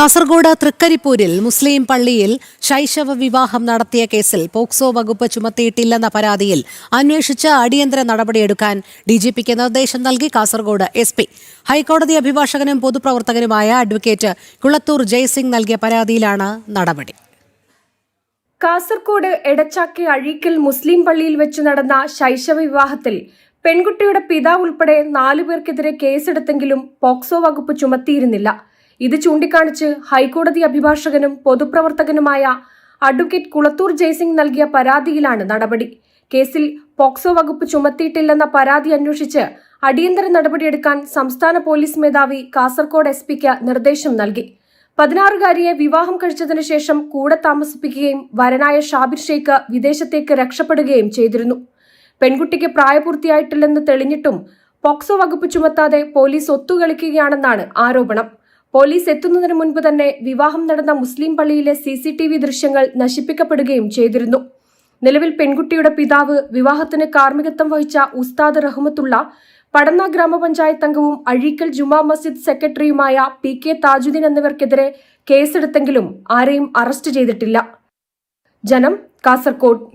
കാസർഗോഡ് തൃക്കരിപ്പൂരിൽ മുസ്ലിം പള്ളിയിൽ ശൈശവ വിവാഹം നടത്തിയ കേസിൽ പോക്സോ വകുപ്പ് ചുമത്തിയിട്ടില്ലെന്ന പരാതിയിൽ അന്വേഷിച്ച് അടിയന്തര നടപടിയെടുക്കാൻ ഡിജിപിക്ക് നിർദ്ദേശം നൽകി കാസർഗോഡ് എസ്പി. ഹൈക്കോടതി അഭിഭാഷകനും പൊതുപ്രവർത്തകനുമായ അഡ്വക്കേറ്റ് കുളത്തൂർ ജയ്സിംഗ് നൽകിയ പരാതിയിലാണ് നടപടി. കാസർഗോഡ് എടച്ചാക്കെ അഴീക്കൽ മുസ്ലിം പള്ളിയിൽ വെച്ച് നടന്ന ശൈശവ വിവാഹത്തിൽ പെൺകുട്ടിയുടെ പിതാവ് ഉൾപ്പെടെ 4 പേർക്കെതിരെ കേസെടുത്തെങ്കിലും പോക്സോ വകുപ്പ് ചുമത്തിയിരുന്നില്ല. ഇത് ചൂണ്ടിക്കാണിച്ച് ഹൈക്കോടതി അഭിഭാഷകനും പൊതുപ്രവർത്തകനുമായ അഡ്വക്കേറ്റ് കുളത്തൂർ ജയ്സിംഗ് നൽകിയ പരാതിയിലാണ് നടപടി. കേസിൽ പോക്സോ വകുപ്പ് ചുമത്തിയിട്ടില്ലെന്ന പരാതി അന്വേഷിച്ച് അടിയന്തര നടപടിയെടുക്കാൻ സംസ്ഥാന പോലീസ് മേധാവി കാസർഗോഡ് എസ്പിക്ക് നിർദ്ദേശം നൽകി. 16-കാരിയെ വിവാഹം കഴിച്ചതിനു ശേഷം കൂടെ താമസിപ്പിക്കുകയും വരനായ ഷാബിർ ഷെയ്ഖ് വിദേശത്തേക്ക് രക്ഷപ്പെടുകയും ചെയ്തിരുന്നു. പെൺകുട്ടിക്ക് പ്രായപൂർത്തിയായിട്ടില്ലെന്ന് തെളിഞ്ഞിട്ടും പോക്സോ വകുപ്പ് ചുമത്താതെ പോലീസ് ഒത്തുകളിക്കുകയാണെന്നാണ് ആരോപണം. പോലീസ് എത്തുന്നതിന് മുൻപ് തന്നെ വിവാഹം നടന്ന മുസ്ലിം പള്ളിയിലെ CCTV ദൃശ്യങ്ങൾ നശിപ്പിക്കപ്പെടുകയും ചെയ്തിരുന്നു. നിലവിൽ പെൺകുട്ടിയുടെ പിതാവ്, വിവാഹത്തിന് കാർമ്മികത്വം വഹിച്ച ഉസ്താദ് റഹ്മത്തുള്ള, പടന്ന ഗ്രാമപഞ്ചായത്ത് അംഗവും അഴീക്കൽ ജുമാ മസ്ജിദ് സെക്രട്ടറിയുമായ PK താജുദ്ദീൻ എന്നിവർക്കെതിരെ കേസെടുത്തെങ്കിലും ആരെയും അറസ്റ്റ് ചെയ്തിട്ടില്ല. ജനം, കാസർഗോഡ്.